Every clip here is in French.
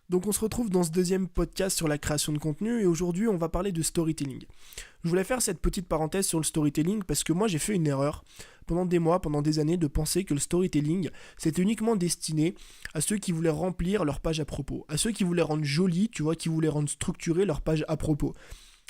Donc on se retrouve dans ce deuxième podcast sur la création de contenu et aujourd'hui on va parler de storytelling. Je voulais faire cette petite parenthèse sur le storytelling parce que moi j'ai fait une erreur pendant des mois, pendant des années de penser que le storytelling c'était uniquement destiné à ceux qui voulaient remplir leur page à propos, à ceux qui voulaient rendre jolie, tu vois, qui voulaient rendre structurée leur page à propos.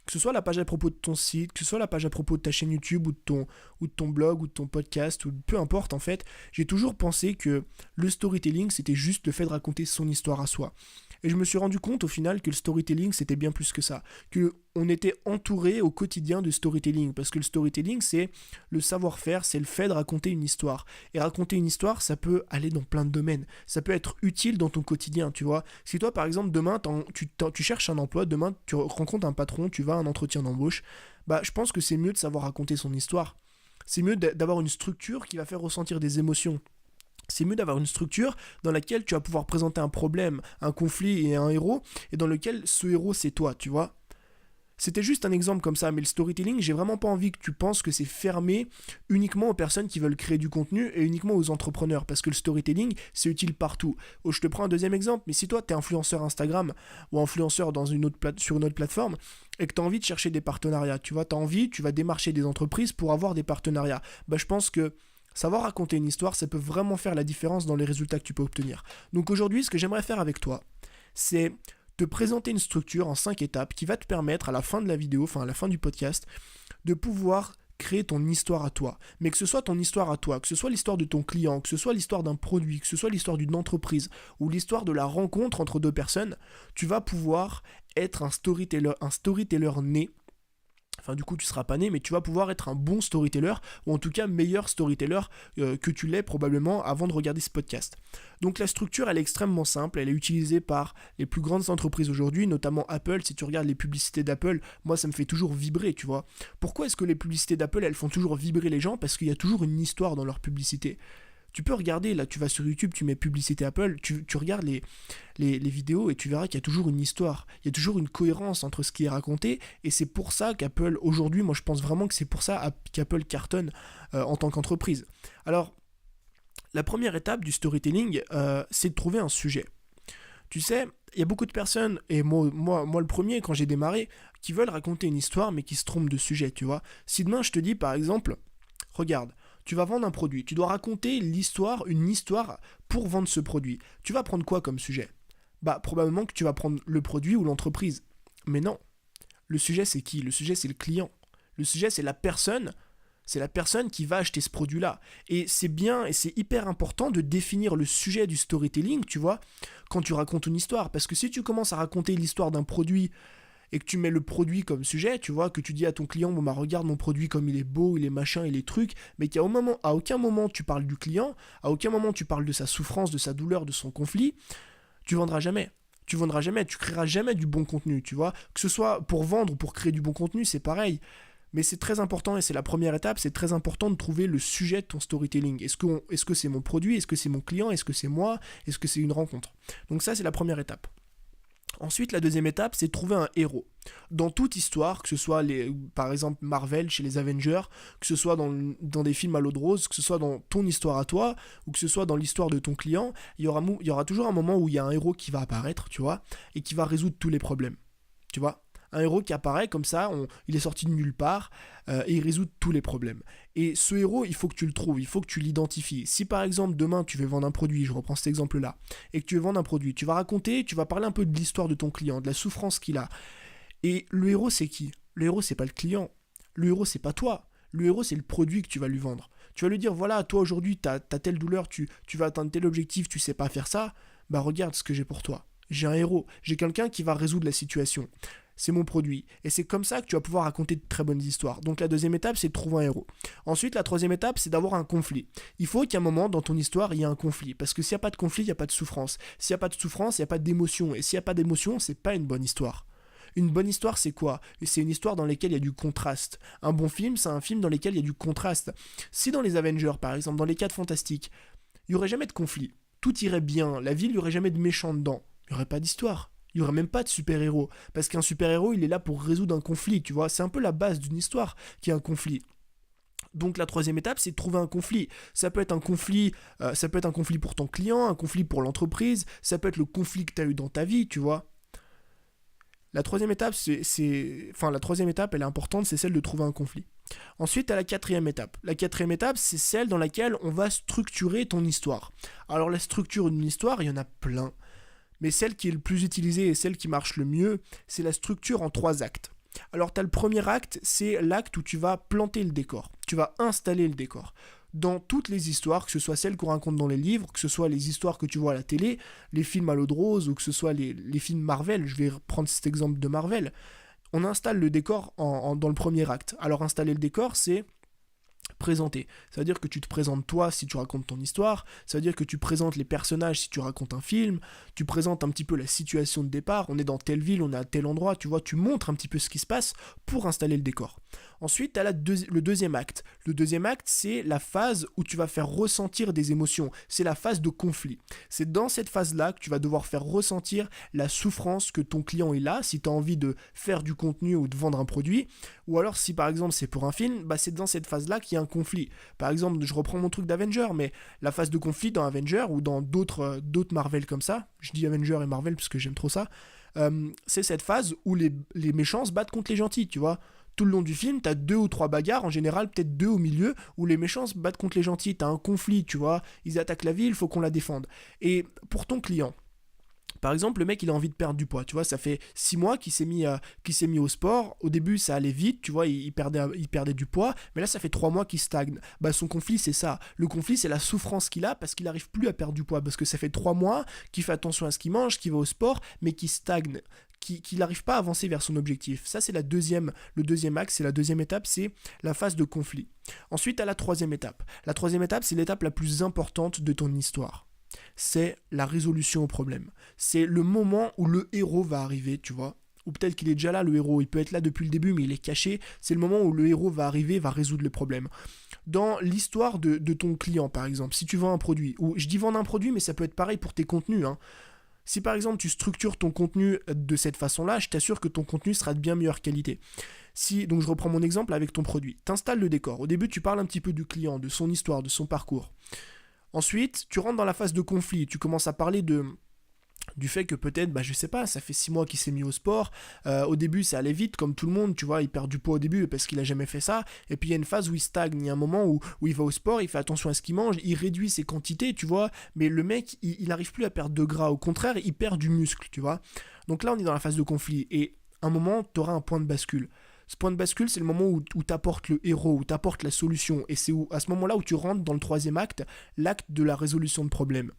Que ce soit la page à propos de ton site, que ce soit la page à propos de ta chaîne YouTube ou de ton blog ou de ton podcast ou peu importe en fait, j'ai toujours pensé que le storytelling c'était juste le fait de raconter son histoire à soi. Et je me suis rendu compte au final que le storytelling c'était bien plus que ça, que on était entouré au quotidien de storytelling, parce que le storytelling c'est le savoir-faire, c'est le fait de raconter une histoire. Et raconter une histoire ça peut aller dans plein de domaines, ça peut être utile dans ton quotidien, tu vois. Si toi par exemple demain tu cherches un emploi, demain tu rencontres un patron, tu vas à un entretien d'embauche, bah je pense que c'est mieux de savoir raconter son histoire. C'est mieux d'avoir une structure qui va faire ressentir des émotions. C'est mieux d'avoir une structure dans laquelle tu vas pouvoir présenter un problème, un conflit et un héros, et dans lequel ce héros c'est toi, tu vois. C'était juste un exemple comme ça, mais le storytelling, j'ai vraiment pas envie que tu penses que c'est fermé uniquement aux personnes qui veulent créer du contenu et uniquement aux entrepreneurs, parce que le storytelling, c'est utile partout. Oh, je te prends un deuxième exemple, mais si toi t'es influenceur Instagram ou influenceur sur une autre plateforme et que t'as envie de chercher des partenariats, tu vois, tu vas démarcher des entreprises pour avoir des partenariats, bah je pense que savoir raconter une histoire, ça peut vraiment faire la différence dans les résultats que tu peux obtenir. Donc aujourd'hui, ce que j'aimerais faire avec toi, c'est te présenter une structure en 5 étapes qui va te permettre à la fin de la vidéo, enfin à la fin du podcast, de pouvoir créer ton histoire à toi. Mais que ce soit ton histoire à toi, que ce soit l'histoire de ton client, que ce soit l'histoire d'un produit, que ce soit l'histoire d'une entreprise ou l'histoire de la rencontre entre deux personnes, tu vas pouvoir être un storyteller né. Enfin, du coup, tu seras pas né, mais tu vas pouvoir être un bon storyteller, ou en tout cas meilleur storyteller que tu l'es probablement avant de regarder ce podcast. Donc la structure, elle est extrêmement simple, elle est utilisée par les plus grandes entreprises aujourd'hui, notamment Apple. Si tu regardes les publicités d'Apple, moi ça me fait toujours vibrer, tu vois. Pourquoi est-ce que les publicités d'Apple, elles font toujours vibrer les gens? Parce qu'il y a toujours une histoire dans leur publicité. Tu peux regarder, là tu vas sur YouTube, tu mets publicité Apple, tu regardes les vidéos et tu verras qu'il y a toujours une histoire, il y a toujours une cohérence entre ce qui est raconté, et c'est pour ça qu'Apple, aujourd'hui, moi je pense vraiment que c'est pour ça qu'Apple cartonne en tant qu'entreprise. Alors, la première étape du storytelling, c'est de trouver un sujet. Tu sais, il y a beaucoup de personnes, et moi le premier quand j'ai démarré, qui veulent raconter une histoire mais qui se trompent de sujet, tu vois. Si demain je te dis par exemple, regarde, tu vas vendre un produit, tu dois raconter une histoire pour vendre ce produit. Tu vas prendre quoi comme sujet? Bah probablement que tu vas prendre le produit ou l'entreprise. Mais non, le sujet c'est qui? Le sujet c'est le client. Le sujet c'est la personne qui va acheter ce produit-là. Et c'est bien, et c'est hyper important de définir le sujet du storytelling, tu vois, quand tu racontes une histoire. Parce que si tu commences à raconter l'histoire d'un produit et que tu mets le produit comme sujet, tu vois, que tu dis à ton client, bon bah regarde mon produit comme il est beau, il est machin, il est truc, mais à aucun moment tu parles du client, à aucun moment tu parles de sa souffrance, de sa douleur, de son conflit, tu vendras jamais. Tu vendras jamais, tu créeras jamais du bon contenu, tu vois. Que ce soit pour vendre ou pour créer du bon contenu, c'est pareil. Mais c'est très important, et c'est la première étape, c'est très important de trouver le sujet de ton storytelling. Est-ce que c'est mon produit? Est-ce que c'est mon client? Est-ce que c'est moi? Est-ce que c'est une rencontre? Donc ça, c'est la première étape. Ensuite, la deuxième étape, c'est de trouver un héros. Dans toute histoire, que ce soit par exemple Marvel chez les Avengers, que ce soit dans des films à l'eau de rose, que ce soit dans ton histoire à toi, ou que ce soit dans l'histoire de ton client, il y aura toujours un moment où il y a un héros qui va apparaître, tu vois, et qui va résoudre tous les problèmes. Tu vois, un héros qui apparaît comme ça, il est sorti de nulle part et il résout tous les problèmes. Et ce héros, il faut que tu le trouves, il faut que tu l'identifies. Si par exemple demain tu veux vendre un produit, je reprends cet exemple-là, et que tu veux vendre un produit, tu vas raconter, tu vas parler un peu de l'histoire de ton client, de la souffrance qu'il a. Et le héros c'est qui? Le héros c'est pas le client, le héros c'est pas toi. Le héros, c'est le produit que tu vas lui vendre. Tu vas lui dire, voilà, toi aujourd'hui, t'as telle douleur, tu vas atteindre tel objectif, tu sais pas faire ça, bah regarde ce que j'ai pour toi. J'ai un héros, j'ai quelqu'un qui va résoudre la situation. C'est mon produit. Et c'est comme ça que tu vas pouvoir raconter de très bonnes histoires. Donc la deuxième étape, c'est de trouver un héros. Ensuite, la troisième étape, c'est d'avoir un conflit. Il faut qu'à un moment, dans ton histoire, il y ait un conflit. Parce que s'il n'y a pas de conflit, il n'y a pas de souffrance. S'il n'y a pas de souffrance, il n'y a pas d'émotion. Et s'il n'y a pas d'émotion, c'est pas une bonne histoire. Une bonne histoire, c'est quoi? C'est une histoire dans laquelle il y a du contraste. Un bon film, c'est un film dans lequel il y a du contraste. Si dans les Avengers, par exemple, dans les 4 Fantastiques, il n'y aurait jamais de conflit, tout irait bien, la ville, il n'y aurait jamais de méchants dedans, il n'y aurait pas d'histoire. Il n'y aurait même pas de super-héros. Parce qu'un super-héros, il est là pour résoudre un conflit, tu vois. C'est un peu la base d'une histoire qui est un conflit. Donc la troisième étape, c'est de trouver un conflit. Ça peut être un conflit pour ton client, un conflit pour l'entreprise, ça peut être le conflit que tu as eu dans ta vie, tu vois. La troisième étape, la troisième étape, elle est importante, c'est celle de trouver un conflit. Ensuite, tu as la quatrième étape. La quatrième étape, c'est celle dans laquelle on va structurer ton histoire. Alors la structure d'une histoire, il y en a plein. Mais celle qui est le plus utilisée et celle qui marche le mieux, c'est la structure en 3 actes. Alors tu as le premier acte, c'est l'acte où tu vas planter le décor. Tu vas installer le décor. Dans toutes les histoires, que ce soit celles qu'on raconte dans les livres, que ce soit les histoires que tu vois à la télé, les films à l'eau de rose ou que ce soit les films Marvel, je vais prendre cet exemple de Marvel, on installe le décor dans le premier acte. Alors installer le décor, c'est présenter. Ça veut dire que tu te présentes toi si tu racontes ton histoire, ça veut dire que tu présentes les personnages si tu racontes un film, tu présentes un petit peu la situation de départ, on est dans telle ville, on est à tel endroit, tu vois, tu montres un petit peu ce qui se passe pour installer le décor. Ensuite, tu as le deuxième acte. Le deuxième acte, c'est la phase où tu vas faire ressentir des émotions. C'est la phase de conflit. C'est dans cette phase-là que tu vas devoir faire ressentir la souffrance que ton client il a, si tu as envie de faire du contenu ou de vendre un produit. Ou alors, si par exemple c'est pour un film, c'est dans cette phase-là qu'il y a un conflit. Par exemple, je reprends mon truc d'Avenger, mais la phase de conflit dans Avenger ou dans d'autres Marvel comme ça, je dis Avenger et Marvel parce que j'aime trop ça, c'est cette phase où les méchants se battent contre les gentils, tu vois. Tout le long du film, t'as 2 ou 3 bagarres, en général peut-être 2 au milieu, où les méchants se battent contre les gentils, t'as un conflit, tu vois, ils attaquent la ville, il faut qu'on la défende. Et pour ton client, par exemple, le mec il a envie de perdre du poids, tu vois, ça fait 6 mois qu'il s'est mis au sport, au début ça allait vite, tu vois, il perdait du poids, mais là ça fait 3 mois qu'il stagne. Son conflit c'est ça, le conflit c'est la souffrance qu'il a parce qu'il n'arrive plus à perdre du poids, parce que ça fait 3 mois qu'il fait attention à ce qu'il mange, qu'il va au sport, mais qu'il stagne, qu'il n'arrive pas à avancer vers son objectif. Ça c'est le deuxième axe, c'est la deuxième étape, c'est la phase de conflit. Ensuite à la troisième étape. La troisième étape c'est l'étape la plus importante de ton histoire. C'est la résolution au problème. C'est le moment où le héros va arriver, tu vois. Ou peut-être qu'il est déjà là, le héros. Il peut être là depuis le début, mais il est caché. C'est le moment où le héros va arriver, va résoudre le problème. Dans l'histoire de ton client, par exemple, si tu vends un produit, ou je dis vendre un produit, mais ça peut être pareil pour tes contenus, hein. Si par exemple tu structures ton contenu de cette façon-là, je t'assure que ton contenu sera de bien meilleure qualité. Donc je reprends mon exemple avec ton produit. T'installes le décor. Au début, tu parles un petit peu du client, de son histoire, de son parcours. Ensuite, tu rentres dans la phase de conflit, tu commences à parler du fait que peut-être, je sais pas, ça fait 6 mois qu'il s'est mis au sport, au début ça allait vite comme tout le monde, tu vois, il perd du poids au début parce qu'il a jamais fait ça, et puis il y a une phase où il stagne, il y a un moment où il va au sport, il fait attention à ce qu'il mange, il réduit ses quantités, tu vois, mais le mec, il n'arrive plus à perdre de gras, au contraire, il perd du muscle, tu vois. Donc là on est dans la phase de conflit, et à un moment, tu auras un point de bascule. Ce point de bascule, c'est le moment où tu apportes le héros, où tu apportes la solution. Et c'est à ce moment-là où tu rentres dans le troisième acte, l'acte de la résolution de problème.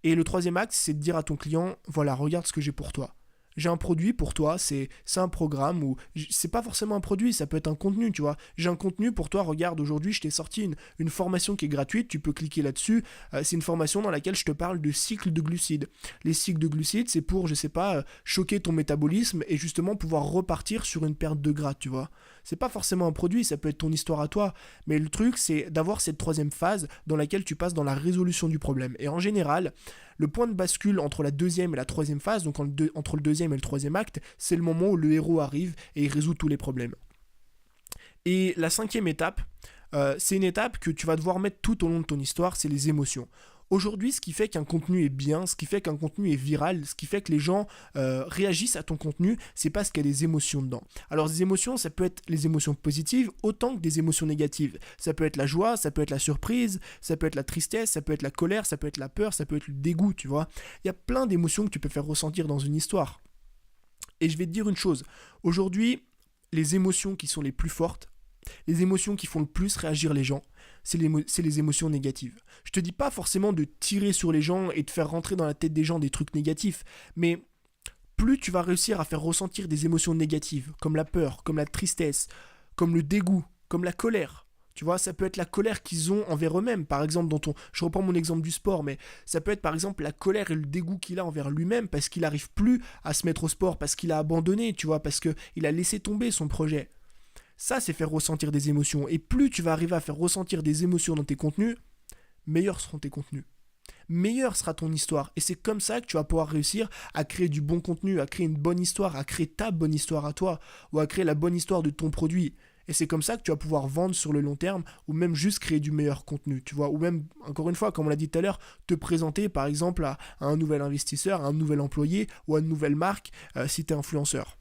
Et le troisième acte, c'est de dire à ton client, voilà, regarde ce que j'ai pour toi. J'ai un produit pour toi, c'est un programme ou c'est pas forcément un produit, ça peut être un contenu, tu vois. J'ai un contenu pour toi, regarde, aujourd'hui je t'ai sorti une formation qui est gratuite, tu peux cliquer là-dessus. C'est une formation dans laquelle je te parle de cycle de glucides. Les cycles de glucides, c'est pour, je sais pas, choquer ton métabolisme et justement pouvoir repartir sur une perte de gras, tu vois. C'est pas forcément un produit, ça peut être ton histoire à toi, mais le truc c'est d'avoir cette troisième phase dans laquelle tu passes dans la résolution du problème. Et en général, le point de bascule entre la deuxième et la troisième phase, donc entre le deuxième et le troisième acte, c'est le moment où le héros arrive et il résout tous les problèmes. Et la cinquième étape, c'est une étape que tu vas devoir mettre tout au long de ton histoire, c'est les émotions. Aujourd'hui, ce qui fait qu'un contenu est bien, ce qui fait qu'un contenu est viral, ce qui fait que les gens réagissent à ton contenu, c'est parce qu'il y a des émotions dedans. Alors des émotions, ça peut être les émotions positives autant que des émotions négatives. Ça peut être la joie, ça peut être la surprise, ça peut être la tristesse, ça peut être la colère, ça peut être la peur, ça peut être le dégoût, tu vois. Il y a plein d'émotions que tu peux faire ressentir dans une histoire. Et je vais te dire une chose, aujourd'hui, les émotions qui sont les plus fortes, les émotions qui font le plus réagir les gens, c'est les émotions négatives. Je te dis pas forcément de tirer sur les gens et de faire rentrer dans la tête des gens des trucs négatifs, mais plus tu vas réussir à faire ressentir des émotions négatives, comme la peur, comme la tristesse, comme le dégoût, comme la colère. Tu vois, ça peut être la colère qu'ils ont envers eux-mêmes. Par exemple, je reprends mon exemple du sport, mais ça peut être par exemple la colère et le dégoût qu'il a envers lui-même parce qu'il n'arrive plus à se mettre au sport, parce qu'il a abandonné, tu vois, parce qu'il a laissé tomber son projet. Ça, c'est faire ressentir des émotions. Et plus tu vas arriver à faire ressentir des émotions dans tes contenus, meilleurs seront tes contenus. Meilleure sera ton histoire. Et c'est comme ça que tu vas pouvoir réussir à créer du bon contenu, à créer une bonne histoire, à créer ta bonne histoire à toi, ou à créer la bonne histoire de ton produit. Et c'est comme ça que tu vas pouvoir vendre sur le long terme ou même juste créer du meilleur contenu, tu vois, ou même, encore une fois, comme on l'a dit tout à l'heure, te présenter par exemple à un nouvel investisseur, à un nouvel employé ou à une nouvelle marque si tu es influenceur.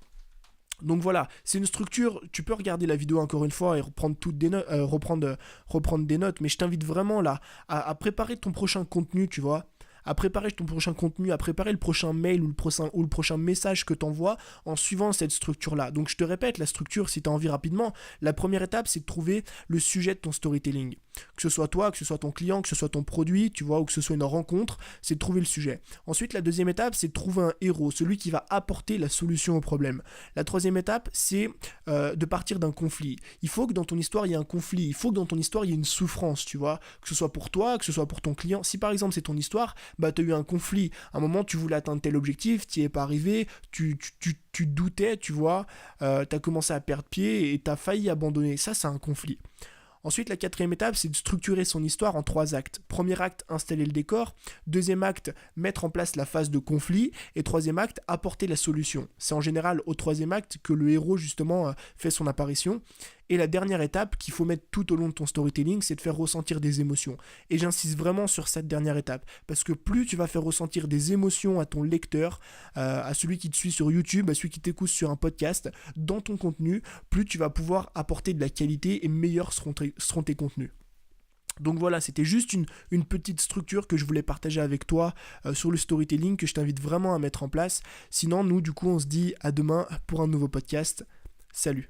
Donc voilà, c'est une structure, tu peux regarder la vidéo encore une fois et reprendre, reprendre des notes, mais je t'invite vraiment là à préparer ton prochain contenu, tu vois, à préparer ton prochain contenu, à préparer le prochain mail ou le prochain message que tu envoies en suivant cette structure-là. Donc je te répète, la structure, si tu as envie rapidement, la première étape, c'est de trouver le sujet de ton storytelling. Que ce soit toi, que ce soit ton client, que ce soit ton produit, tu vois, ou que ce soit une rencontre, c'est de trouver le sujet. Ensuite, la deuxième étape, c'est de trouver un héros, celui qui va apporter la solution au problème. La troisième étape, c'est de partir d'un conflit. Il faut que dans ton histoire, il y ait un conflit. Il faut que dans ton histoire, il y ait une souffrance, tu vois. Que ce soit pour toi, que ce soit pour ton client. Si par exemple, c'est ton histoire, bah, tu as eu un conflit. À un moment, tu voulais atteindre tel objectif, tu n'y es pas arrivé, tu doutais, tu vois. Tu as commencé à perdre pied et tu as failli abandonner. Ça, c'est un conflit. Ensuite, la quatrième étape, c'est de structurer son histoire en 3 actes. Premier acte, installer le décor. Deuxième acte, mettre en place la phase de conflit. Et troisième acte, apporter la solution. C'est en général au troisième acte que le héros, justement, fait son apparition. Et la dernière étape qu'il faut mettre tout au long de ton storytelling, c'est de faire ressentir des émotions. Et j'insiste vraiment sur cette dernière étape, parce que plus tu vas faire ressentir des émotions à ton lecteur, à celui qui te suit sur YouTube, à celui qui t'écoute sur un podcast, dans ton contenu, plus tu vas pouvoir apporter de la qualité et meilleurs seront tes contenus. Donc voilà, c'était juste une petite structure que je voulais partager avec toi sur le storytelling que je t'invite vraiment à mettre en place. Sinon, nous, du coup, on se dit à demain pour un nouveau podcast. Salut!